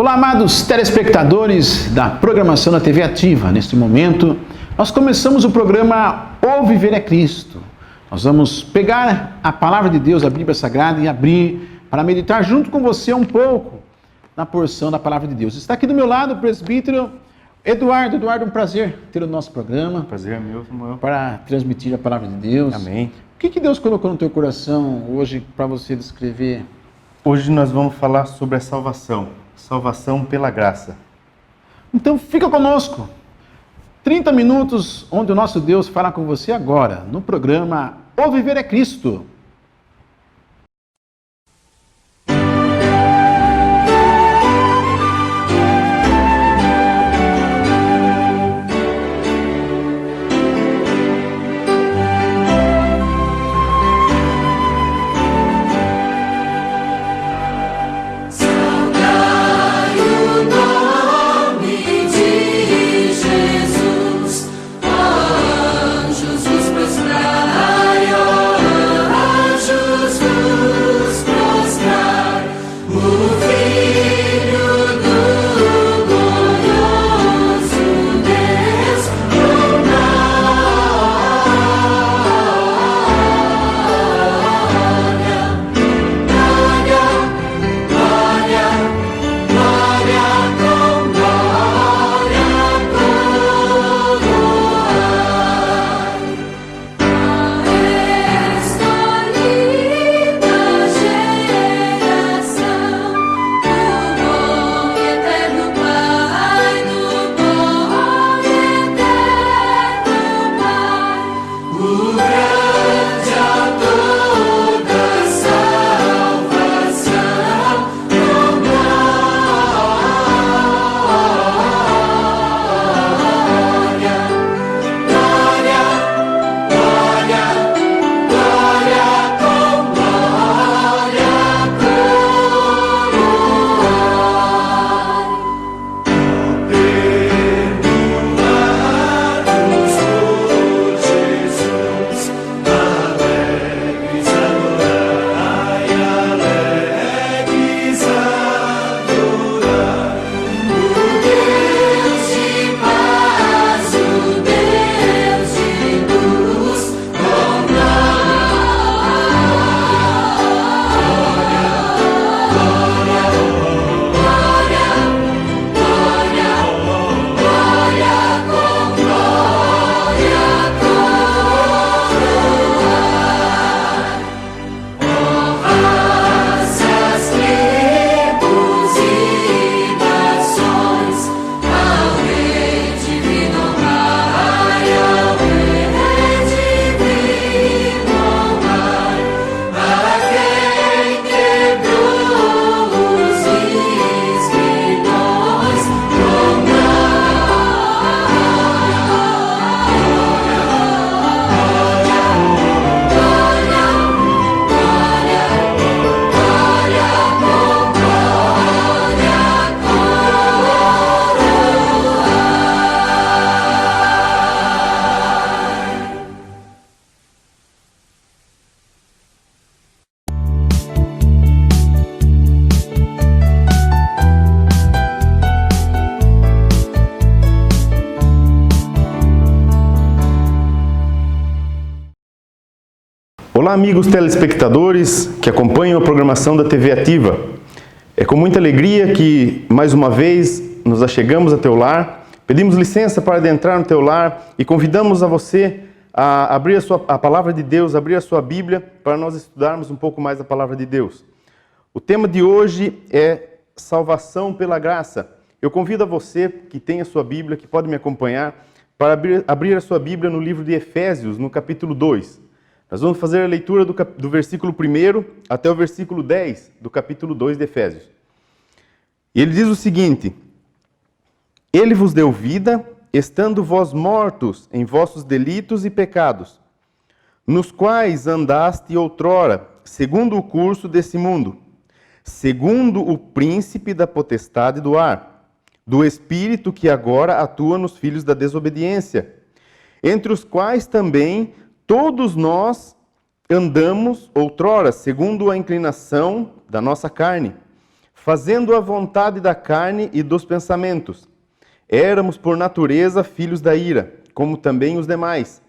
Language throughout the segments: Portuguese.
Olá, amados telespectadores da programação da TV Ativa. Neste momento, nós começamos o programa O Viver é Cristo. Nós vamos pegar a palavra de Deus, a Bíblia Sagrada, e abrir para meditar junto com você um pouco na porção da palavra de Deus. Está aqui do meu lado o presbítero Eduardo. Eduardo, um prazer ter o nosso programa. Prazer é meu, Samuel. Para transmitir a palavra de Deus. Amém. O que Deus colocou no teu coração hoje para você descrever? Hoje nós vamos falar sobre a salvação. Salvação pela graça. Então fica conosco. 30 minutos onde o nosso Deus fala com você agora, no programa O Viver é Cristo. Olá, amigos telespectadores que acompanham a programação da TV Ativa. É com muita alegria que, mais uma vez, nos achegamos a teu lar, pedimos licença para adentrar no teu lar e convidamos a você a abrir a palavra de Deus, abrir a sua Bíblia, para nós estudarmos um pouco mais a palavra de Deus. O tema de hoje é salvação pela graça. Eu convido a você que tem a sua Bíblia, que pode me acompanhar, para abrir a sua Bíblia no livro de Efésios, no capítulo 2. Nós vamos fazer a leitura do versículo 1 até o versículo 10 do capítulo 2 de Efésios. E ele diz o seguinte: Ele vos deu vida, estando vós mortos em vossos delitos e pecados, nos quais andaste outrora, segundo o curso desse mundo, segundo o príncipe da potestade do ar, do espírito que agora atua nos filhos da desobediência, entre os quais também todos nós andamos outrora, segundo a inclinação da nossa carne, fazendo a vontade da carne e dos pensamentos. Éramos por natureza filhos da ira, como também os demais.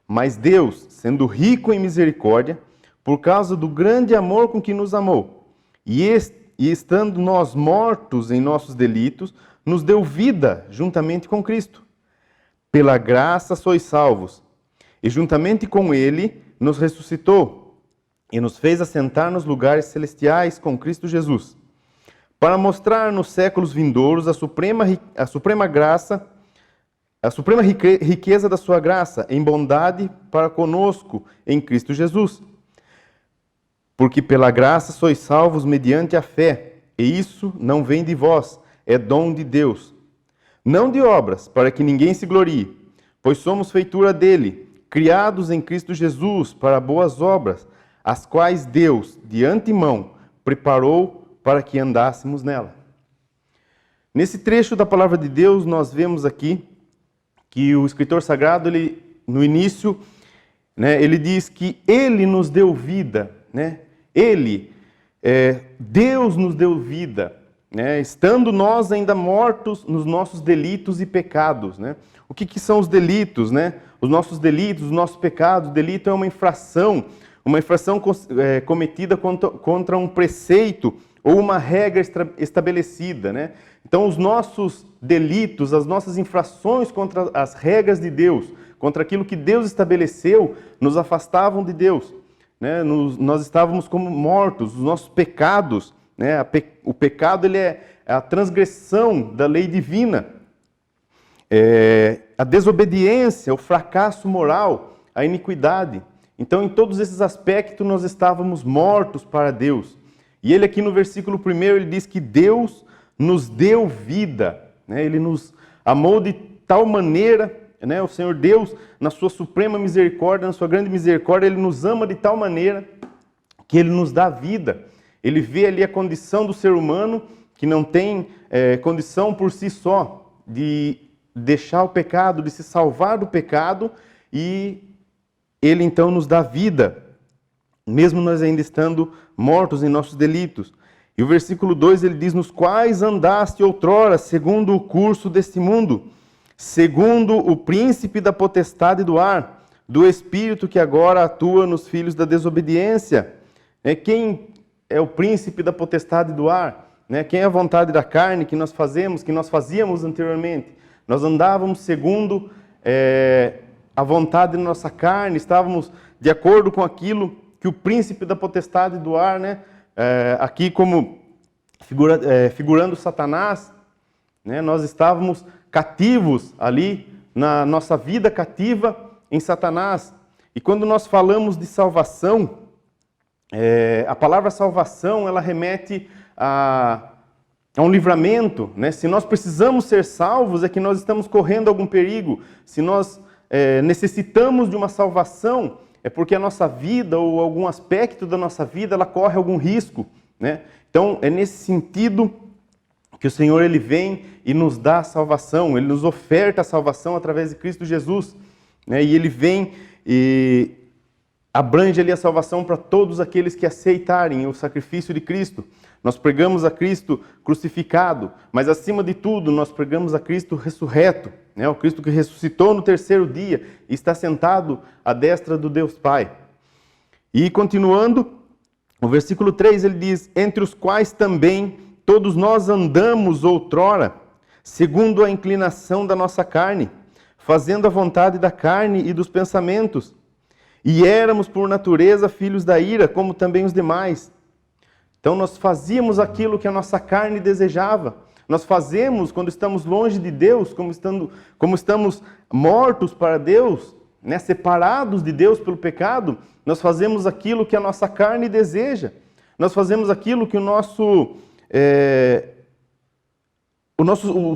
Mas Deus, sendo rico em misericórdia, por causa do grande amor com que nos amou, e estando nós mortos em nossos delitos, nos deu vida juntamente com Cristo. Pela graça sois salvos, e juntamente com Ele nos ressuscitou, e nos fez assentar nos lugares celestiais com Cristo Jesus, para mostrar nos séculos vindouros a suprema graça, a suprema riqueza da sua graça, em bondade para conosco em Cristo Jesus. Porque pela graça sois salvos mediante a fé, e isso não vem de vós, é dom de Deus. Não de obras, para que ninguém se glorie, pois somos feitura dele, criados em Cristo Jesus para boas obras, as quais Deus, de antemão, preparou para que andássemos nela. Nesse trecho da palavra de Deus, nós vemos aqui que o escritor sagrado, no início, ele diz que ele nos deu vida, Deus nos deu vida, estando nós ainda mortos nos nossos delitos e pecados. O que são os delitos? Os nossos delitos, os nossos pecados. O delito é uma infração cometida contra um preceito ou uma regra estabelecida. Então, os nossos delitos, as nossas infrações contra as regras de Deus, contra aquilo que Deus estabeleceu, nos afastavam de Deus. Nós estávamos como mortos, os nossos pecados. O pecado ele é a transgressão da lei divina, a desobediência, o fracasso moral, a iniquidade. Então, em todos esses aspectos, nós estávamos mortos para Deus. E ele aqui no versículo 1, ele diz que Deus nos deu vida. Ele nos amou de tal maneira, o Senhor Deus, na sua suprema misericórdia, na sua grande misericórdia, ele nos ama de tal maneira que ele nos dá vida. Ele vê ali a condição do ser humano que não tem condição por si só de deixar o pecado, de se salvar do pecado, e ele então nos dá vida, mesmo nós ainda estando mortos em nossos delitos. E o versículo 2 ele diz: nos quais andaste outrora, segundo o curso deste mundo, segundo o príncipe da potestade do ar, do espírito que agora atua nos filhos da desobediência. Quem é o príncipe da potestade do ar? Quem é a vontade da carne que nós fazíamos anteriormente? Nós andávamos segundo a vontade da nossa carne, estávamos de acordo com aquilo que o príncipe da potestade do ar, aqui como figurando Satanás, nós estávamos cativos ali, na nossa vida cativa em Satanás. E quando nós falamos de salvação, a palavra salvação, ela remete a um livramento. Se nós precisamos ser salvos, é que nós estamos correndo algum perigo. Se nós necessitamos de uma salvação, é porque a nossa vida ou algum aspecto da nossa vida ela corre algum risco. Então, é nesse sentido que o Senhor ele vem e nos dá a salvação, ele nos oferta a salvação através de Cristo Jesus. E ele vem e abrange ali a salvação para todos aqueles que aceitarem o sacrifício de Cristo. Nós pregamos a Cristo crucificado, mas acima de tudo nós pregamos a Cristo ressurreto, o Cristo que ressuscitou no terceiro dia e está sentado à destra do Deus Pai. E continuando, o versículo 3 ele diz: entre os quais também todos nós andamos outrora, segundo a inclinação da nossa carne, fazendo a vontade da carne e dos pensamentos. E éramos por natureza filhos da ira, como também os demais. Então nós fazíamos aquilo que a nossa carne desejava. Nós fazemos quando estamos longe de Deus, como estamos mortos para Deus, separados de Deus pelo pecado, nós fazemos aquilo que a nossa carne deseja. Nós fazemos aquilo que o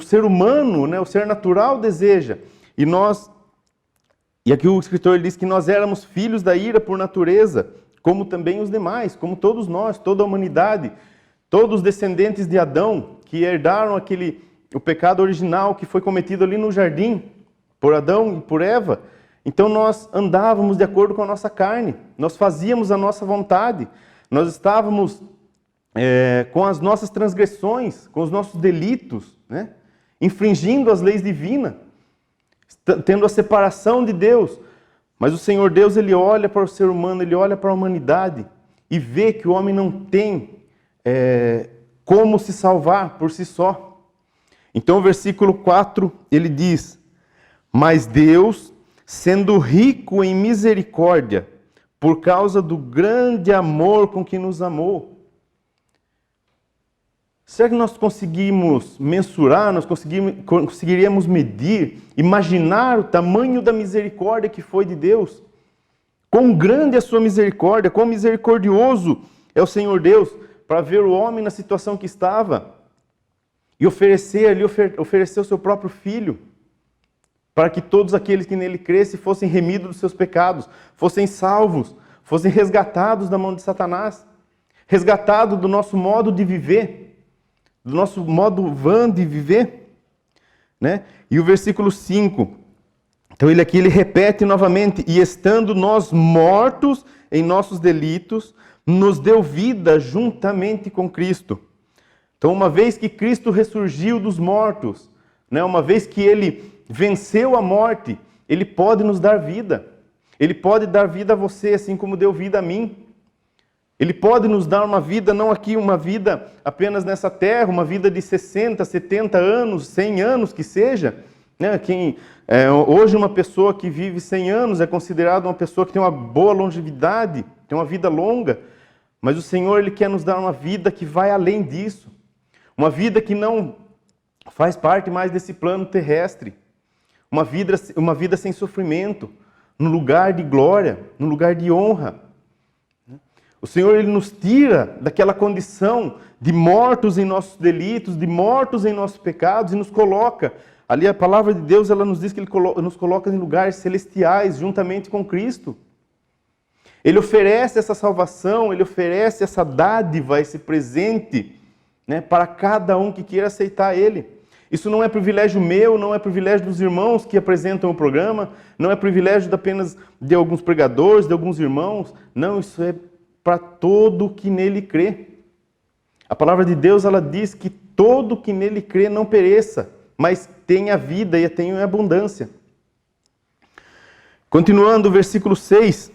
ser humano, o ser natural deseja. E aqui o escritor diz que nós éramos filhos da ira por natureza, como também os demais, como todos nós, toda a humanidade, todos os descendentes de Adão, que herdaram o pecado original que foi cometido ali no jardim, por Adão e por Eva. Então nós andávamos de acordo com a nossa carne, nós fazíamos a nossa vontade, nós estávamos com as nossas transgressões, com os nossos delitos, né? Infringindo as leis divinas, tendo a separação de Deus. Mas o Senhor Deus, Ele olha para o ser humano, Ele olha para a humanidade e vê que o homem não tem como se salvar por si só. Então o versículo 4, ele diz: mas Deus, sendo rico em misericórdia, por causa do grande amor com que nos amou. Será que nós conseguimos mensurar, nós conseguiríamos medir, imaginar o tamanho da misericórdia que foi de Deus? Quão grande é a sua misericórdia, quão misericordioso é o Senhor Deus para ver o homem na situação que estava e oferecer o seu próprio Filho, para que todos aqueles que nele crescem fossem remidos dos seus pecados, fossem salvos, fossem resgatados da mão de Satanás, resgatados do nosso modo de viver, do nosso modo vã de viver, né? E o versículo 5, então ele repete novamente: e estando nós mortos em nossos delitos, nos deu vida juntamente com Cristo. Então, uma vez que Cristo ressurgiu dos mortos, né? Uma vez que Ele venceu a morte, Ele pode nos dar vida. Ele pode dar vida a você, assim como deu vida a mim. Ele pode nos dar uma vida, não aqui uma vida apenas nessa terra, uma vida de 60, 70 anos, 100 anos que seja. Né? Hoje uma pessoa que vive 100 anos é considerada uma pessoa que tem uma boa longevidade, tem uma vida longa. Mas o Senhor, Ele quer nos dar uma vida que vai além disso. Uma vida que não faz parte mais desse plano terrestre. Uma vida sem sofrimento, no lugar de glória, no lugar de honra. O Senhor, Ele nos tira daquela condição de mortos em nossos delitos, de mortos em nossos pecados, e nos coloca. Ali a palavra de Deus, ela nos diz que Ele nos coloca em lugares celestiais, juntamente com Cristo. Ele oferece essa salvação, Ele oferece essa dádiva, esse presente, né, para cada um que queira aceitar Ele. Isso não é privilégio meu, não é privilégio dos irmãos que apresentam o programa, não é privilégio apenas de alguns pregadores, de alguns irmãos. Não, isso é para todo que nele crê. A palavra de Deus, ela diz que todo que nele crê não pereça, mas tenha vida e a tenha em abundância. Continuando o versículo 6.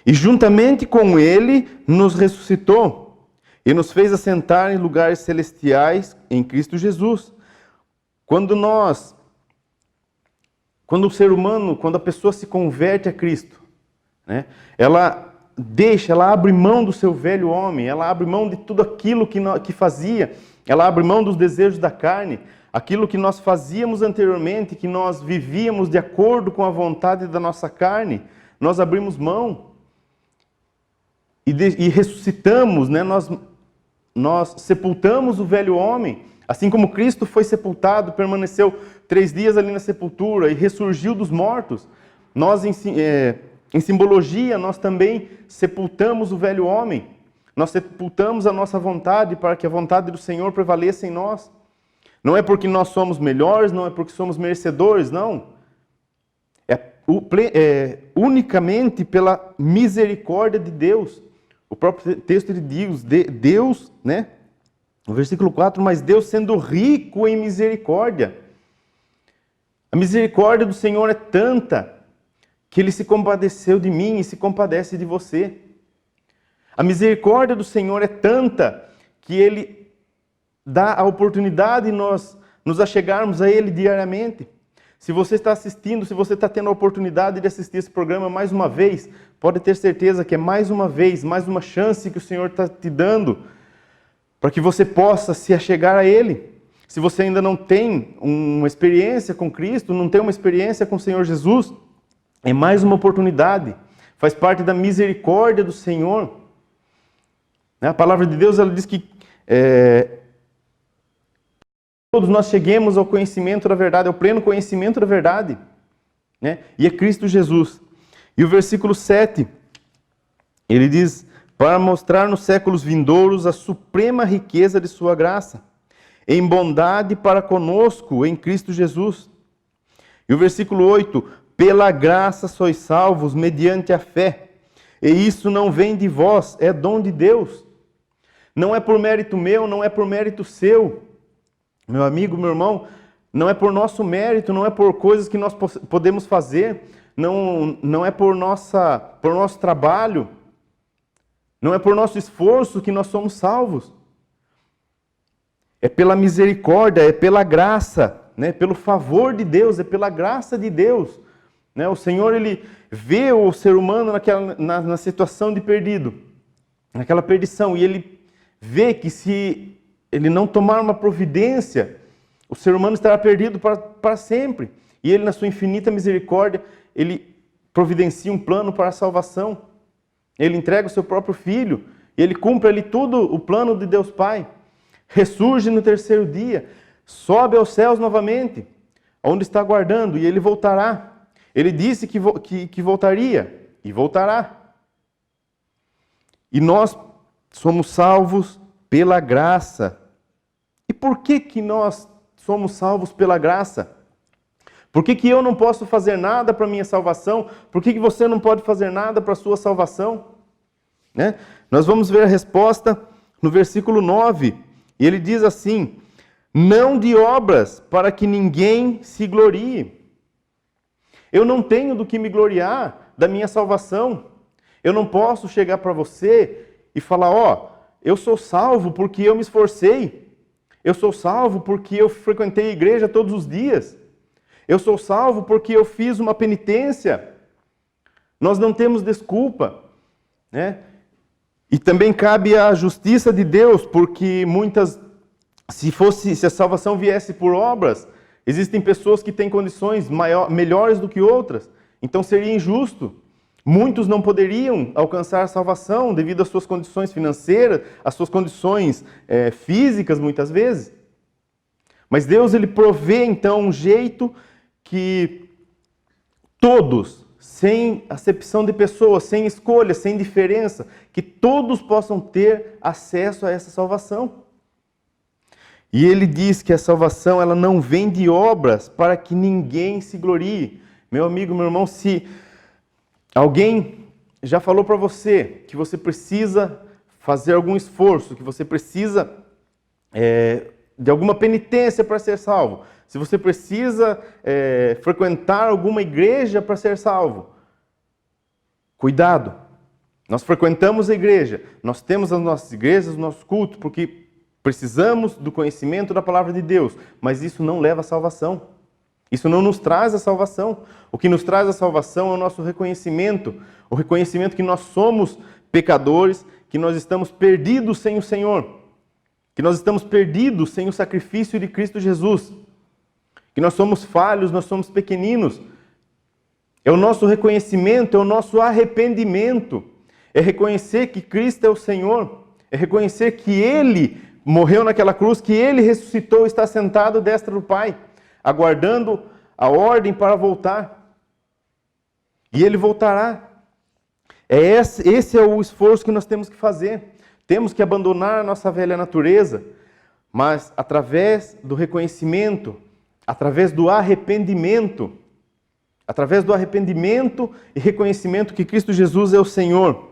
E juntamente com ele nos ressuscitou e nos fez assentar em lugares celestiais em Cristo Jesus. Quando o ser humano, quando a pessoa se converte a Cristo, né, ela abre mão do seu velho homem, ela abre mão de tudo aquilo que fazia, ela abre mão dos desejos da carne, aquilo que nós fazíamos anteriormente, que nós vivíamos de acordo com a vontade da nossa carne, nós abrimos mão e ressuscitamos, né? Nós sepultamos o velho homem, assim como Cristo foi sepultado, permaneceu 3 dias ali na sepultura e ressurgiu dos mortos. Nós, em simbologia, nós também sepultamos o velho homem. Nós sepultamos a nossa vontade para que a vontade do Senhor prevaleça em nós. Não é porque nós somos melhores, não é porque somos merecedores, não. É unicamente pela misericórdia de Deus. O próprio texto diz, Deus, né? No versículo 4, mas Deus sendo rico em misericórdia. A misericórdia do Senhor é tanta que Ele se compadeceu de mim e se compadece de você. A misericórdia do Senhor é tanta que Ele dá a oportunidade de nós nos achegarmos a Ele diariamente. Se você está assistindo, se você está tendo a oportunidade de assistir esse programa mais uma vez, pode ter certeza que é mais uma vez, mais uma chance que o Senhor está te dando para que você possa se achegar a Ele. Se você ainda não tem uma experiência com Cristo, não tem uma experiência com o Senhor Jesus, é mais uma oportunidade. Faz parte da misericórdia do Senhor. A palavra de Deus, ela diz que todos nós cheguemos ao conhecimento da verdade, ao pleno conhecimento da verdade, né? E é Cristo Jesus. E o versículo 7, ele diz, para mostrar nos séculos vindouros a suprema riqueza de sua graça, em bondade para conosco em Cristo Jesus. E o versículo 8, pela graça sois salvos mediante a fé, e isso não vem de vós, é dom de Deus. Não é por mérito meu, não é por mérito seu. Meu amigo, meu irmão, não é por nosso mérito, não é por coisas que nós podemos fazer, não é por nosso trabalho, não é por nosso esforço que nós somos salvos. É pela misericórdia, é pela graça, né? Pelo favor de Deus, é pela graça de Deus. Né? O Senhor, Ele vê o ser humano na situação de perdido, naquela perdição, e Ele vê que se Ele não tomar uma providência, o ser humano estará perdido para sempre. E Ele, na sua infinita misericórdia, Ele providencia um plano para a salvação. Ele entrega o seu próprio Filho, e Ele cumpre ali tudo o plano de Deus Pai. Ressurge no terceiro dia, sobe aos céus novamente, onde está aguardando, e Ele voltará. Ele disse que voltaria, e voltará. E nós somos salvos pela graça. E por que nós somos salvos pela graça? Por que eu não posso fazer nada para a minha salvação? Por que você não pode fazer nada para a sua salvação? Né? Nós vamos ver a resposta no versículo 9. E ele diz assim: não de obras para que ninguém se glorie. Eu não tenho do que me gloriar da minha salvação. Eu não posso chegar para você e falar: ó, eu sou salvo porque eu me esforcei. Eu sou salvo porque eu frequentei a igreja todos os dias. Eu sou salvo porque eu fiz uma penitência. Nós não temos desculpa, né? E também cabe a justiça de Deus, porque se a salvação viesse por obras, existem pessoas que têm condições melhores do que outras, então seria injusto. Muitos não poderiam alcançar a salvação devido às suas condições financeiras, às suas condições físicas, muitas vezes. Mas Deus, Ele provê então um jeito que todos, sem acepção de pessoas, sem escolha, sem diferença, que todos possam ter acesso a essa salvação. E ele diz que a salvação, ela não vem de obras para que ninguém se glorie. Meu amigo, meu irmão, se alguém já falou para você que você precisa fazer algum esforço, que você precisa de alguma penitência para ser salvo, se você precisa frequentar alguma igreja para ser salvo, cuidado. Nós frequentamos a igreja, nós temos as nossas igrejas, os nossos cultos, porque precisamos do conhecimento da palavra de Deus, mas isso não leva à salvação. Isso não nos traz a salvação. O que nos traz a salvação é o nosso reconhecimento, o reconhecimento que nós somos pecadores, que nós estamos perdidos sem o Senhor, que nós estamos perdidos sem o sacrifício de Cristo Jesus, que nós somos falhos, nós somos pequeninos. É o nosso reconhecimento, é o nosso arrependimento, é reconhecer que Cristo é o Senhor, é reconhecer que Ele morreu naquela cruz, que Ele ressuscitou e está sentado à destra do Pai, aguardando a ordem para voltar. E Ele voltará. Esse é o esforço que nós temos que fazer. Temos que abandonar a nossa velha natureza, mas através do reconhecimento, através do arrependimento e reconhecimento que Cristo Jesus é o Senhor.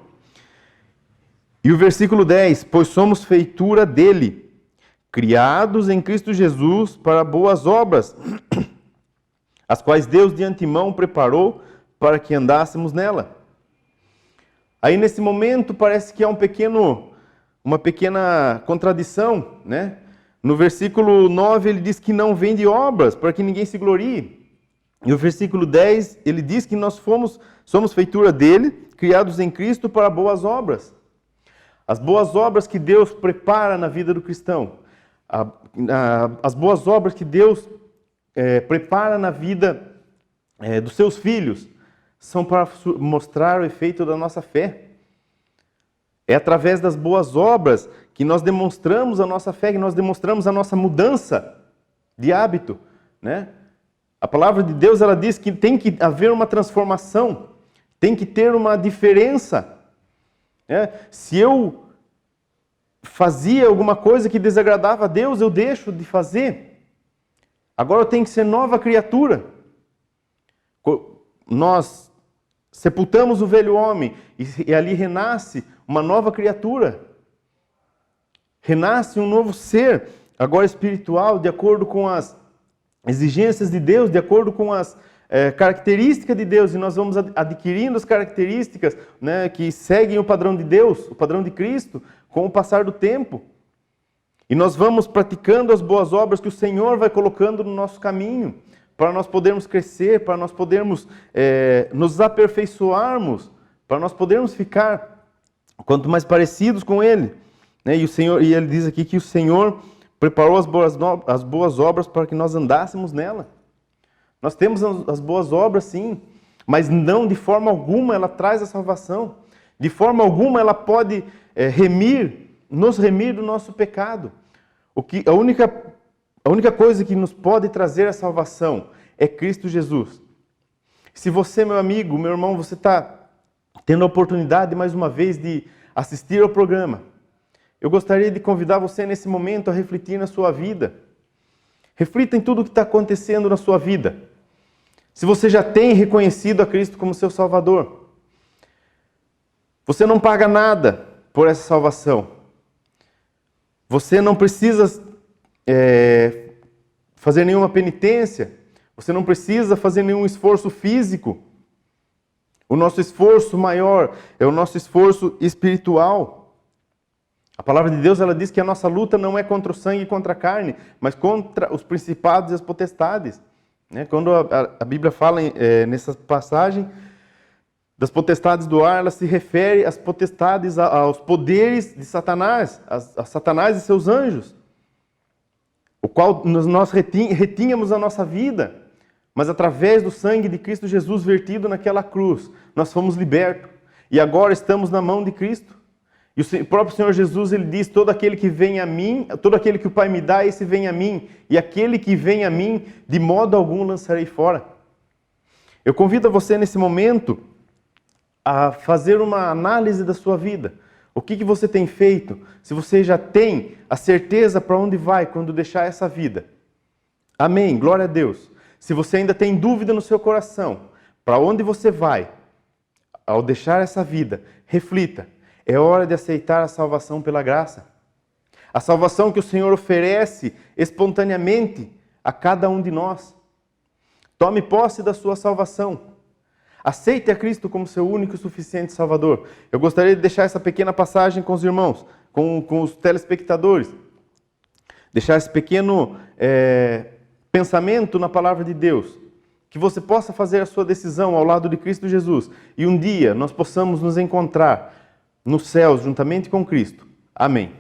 E o versículo 10, pois somos feitura dele, criados em Cristo Jesus para boas obras, as quais Deus de antemão preparou para que andássemos nela. Aí nesse momento parece que há uma pequena contradição, né? No versículo 9 ele diz que não vem de obras para que ninguém se glorie. E o versículo 10 ele diz que nós somos feitura dele, criados em Cristo para boas obras. As boas obras que Deus prepara na vida do cristão, as boas obras que Deus prepara na vida dos seus filhos, são para mostrar o efeito da nossa fé. É através das boas obras que nós demonstramos a nossa fé, que nós demonstramos a nossa mudança de hábito, né? A palavra de Deus, ela diz que tem que haver uma transformação, tem que ter uma diferença. Se eu fazia alguma coisa que desagradava a Deus, eu deixo de fazer. Agora eu tenho que ser nova criatura. Nós sepultamos o velho homem e ali renasce uma nova criatura. Renasce um novo ser, agora espiritual, de acordo com as exigências de Deus, de acordo com as características de Deus, e nós vamos adquirindo as características, né, que seguem o padrão de Deus, o padrão de Cristo, com o passar do tempo. E nós vamos praticando as boas obras que o Senhor vai colocando no nosso caminho, para nós podermos crescer, para nós podermos nos aperfeiçoarmos, para nós podermos ficar quanto mais parecidos com Ele. Né? E Ele diz aqui que o Senhor preparou as boas obras para que nós andássemos nela. Nós temos as boas obras, sim, mas não de forma alguma ela traz a salvação. De forma alguma ela pode nos remir do nosso pecado. A única coisa que nos pode trazer a salvação é Cristo Jesus. Se você, meu amigo, meu irmão, você está tendo a oportunidade, mais uma vez, de assistir ao programa, eu gostaria de convidar você nesse momento a refletir na sua vida. Reflita em tudo o que está acontecendo na sua vida. Se você já tem reconhecido a Cristo como seu Salvador, você não paga nada por essa salvação. Você não precisa fazer nenhuma penitência. Você não precisa fazer nenhum esforço físico. O nosso esforço maior é o nosso esforço espiritual. A palavra de Deus, ela diz que a nossa luta não é contra o sangue e contra a carne, mas contra os principados e as potestades. Quando a Bíblia fala nessa passagem das potestades do ar, ela se refere às potestades, aos poderes de Satanás, a Satanás e seus anjos, o qual nós retínhamos a nossa vida, mas através do sangue de Cristo Jesus vertido naquela cruz, nós fomos libertos e agora estamos na mão de Cristo. E o próprio Senhor Jesus, Ele diz, todo aquele que vem a mim, todo aquele que o Pai me dá, esse vem a mim. E aquele que vem a mim, de modo algum lançarei fora. Eu convido você nesse momento a fazer uma análise da sua vida. O que você tem feito? Se você já tem a certeza para onde vai quando deixar essa vida. Amém, glória a Deus. Se você ainda tem dúvida no seu coração, para onde você vai ao deixar essa vida, reflita. É hora de aceitar a salvação pela graça. A salvação que o Senhor oferece espontaneamente a cada um de nós. Tome posse da sua salvação. Aceite a Cristo como seu único e suficiente Salvador. Eu gostaria de deixar essa pequena passagem com os irmãos, com os telespectadores. Deixar esse pequeno pensamento na palavra de Deus. Que você possa fazer a sua decisão ao lado de Cristo Jesus. E um dia nós possamos nos encontrar nos céus, juntamente com Cristo. Amém.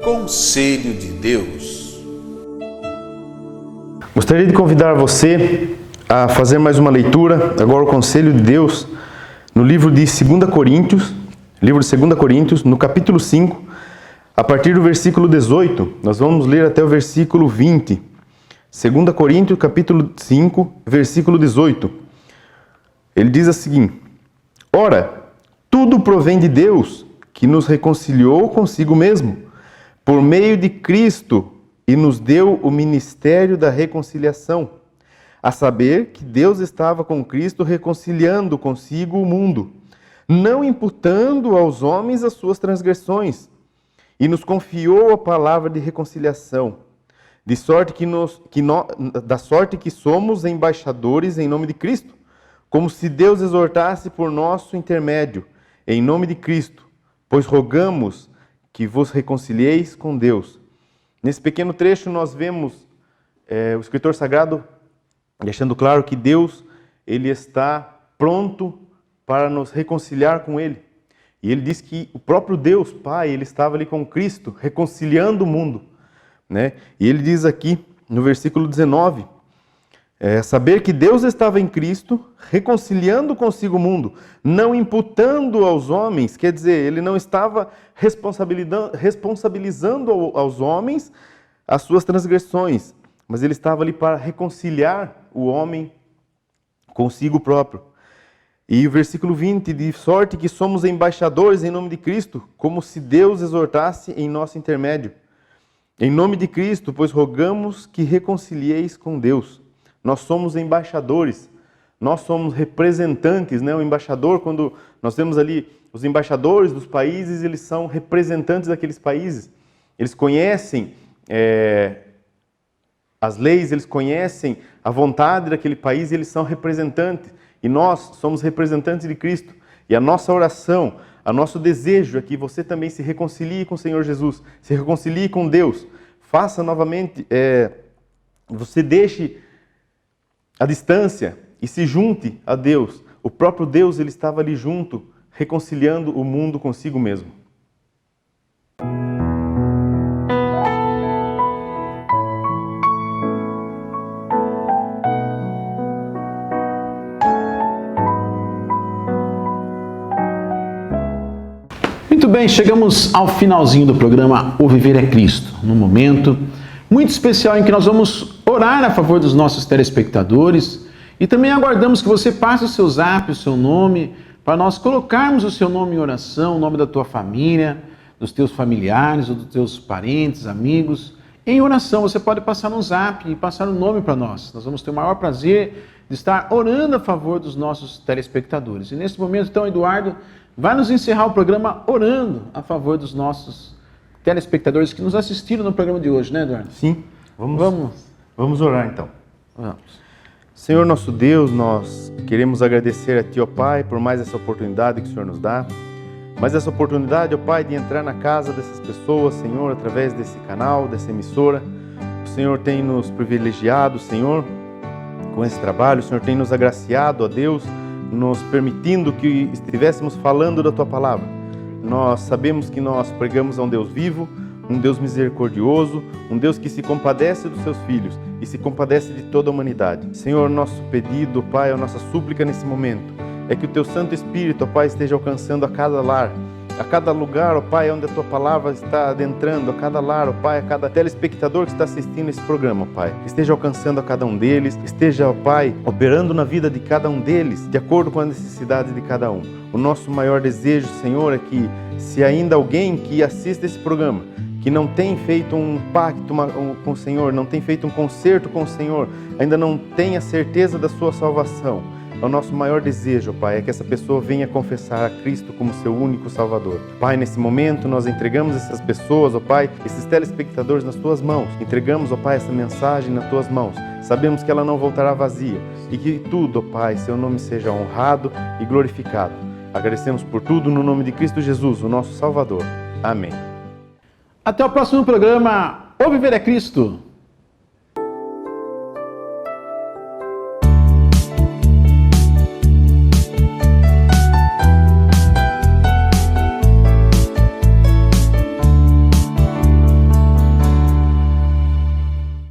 Conselho de Deus. Gostaria de convidar você a fazer mais uma leitura, agora o Conselho de Deus, no livro de 2 Coríntios, no capítulo 5, a partir do versículo 18, nós vamos ler até o versículo 20. 2 Coríntios, capítulo 5, versículo 18. Ele diz assim: Ora, tudo provém de Deus, que nos reconciliou consigo mesmo, por meio de Cristo, e nos deu o ministério da reconciliação, a saber que Deus estava com Cristo reconciliando consigo o mundo, não imputando aos homens as suas transgressões, e nos confiou a palavra de reconciliação, de sorte da sorte que somos embaixadores em nome de Cristo, como se Deus exortasse por nosso intermédio, em nome de Cristo, pois rogamos que vos reconcilieis com Deus. Nesse pequeno trecho nós vemos o escritor sagrado deixando claro que Deus ele está pronto para nos reconciliar com Ele. E ele diz que o próprio Deus, Pai, ele estava ali com Cristo, reconciliando o mundo, né? E ele diz aqui no versículo 19, saber que Deus estava em Cristo, reconciliando consigo o mundo, não imputando aos homens, quer dizer, ele não estava responsabilizando aos homens as suas transgressões, mas ele estava ali para reconciliar o homem consigo próprio. E o versículo 20, de sorte que somos embaixadores em nome de Cristo, como se Deus exortasse em nosso intermédio. Em nome de Cristo, pois rogamos que reconcilieis com Deus. Nós somos embaixadores, nós somos representantes, né? O embaixador, quando nós temos ali os embaixadores dos países, eles são representantes daqueles países. Eles conhecem as leis, eles conhecem a vontade daquele país e eles são representantes. E nós somos representantes de Cristo. E a nossa oração, o nosso desejo é que você também se reconcilie com o Senhor Jesus, se reconcilie com Deus. Faça novamente, você deixe a distância e se junte a Deus. O próprio Deus ele estava ali junto, reconciliando o mundo consigo mesmo. Muito bem, chegamos ao finalzinho do programa O Viver é Cristo, num momento muito especial em que nós vamos orar a favor dos nossos telespectadores e também aguardamos que você passe o seu zap, o seu nome, para nós colocarmos o seu nome em oração, o nome da tua família, dos teus familiares ou dos teus parentes, amigos, em oração. Você pode passar no zap e passar o nome para nós. Nós vamos ter o maior prazer de estar orando a favor dos nossos telespectadores. E nesse momento, então, Eduardo vai nos encerrar o programa orando a favor dos nossos telespectadores que nos assistiram no programa de hoje, né, Eduardo? Sim, vamos orar então. Vamos. Senhor nosso Deus, nós queremos agradecer a Ti, ó Pai, por mais essa oportunidade que o Senhor nos dá, mais essa oportunidade, ó Pai, de entrar na casa dessas pessoas, Senhor, através desse canal, dessa emissora. O Senhor tem nos privilegiado, Senhor, com esse trabalho, o Senhor tem nos agraciado, ó Deus, nos permitindo que estivéssemos falando da Tua Palavra. Nós sabemos que nós pregamos a um Deus vivo, um Deus misericordioso, um Deus que se compadece dos seus filhos e se compadece de toda a humanidade. Senhor, nosso pedido, Pai, a nossa súplica nesse momento é que o Teu Santo Espírito, ó Pai, esteja alcançando a cada lar, a cada lugar, ó Pai, onde a Tua Palavra está adentrando, a cada lar, ó Pai, a cada telespectador que está assistindo esse programa, ó Pai. Esteja alcançando a cada um deles, esteja, ó Pai, operando na vida de cada um deles, de acordo com a necessidade de cada um. O nosso maior desejo, Senhor, é que se ainda alguém que assiste esse programa, que não tem feito um pacto com o Senhor, não tem feito um concerto com o Senhor, ainda não tem a certeza da sua salvação, é o nosso maior desejo, Pai, é que essa pessoa venha confessar a Cristo como seu único Salvador. Pai, nesse momento nós entregamos essas pessoas, ó Pai, esses telespectadores nas Tuas mãos. Entregamos, ó Pai, essa mensagem nas Tuas mãos. Sabemos que ela não voltará vazia e que tudo, ó Pai, Seu nome seja honrado e glorificado. Agradecemos por tudo no nome de Cristo Jesus, o nosso Salvador. Amém. Até o próximo programa O Viver é Cristo.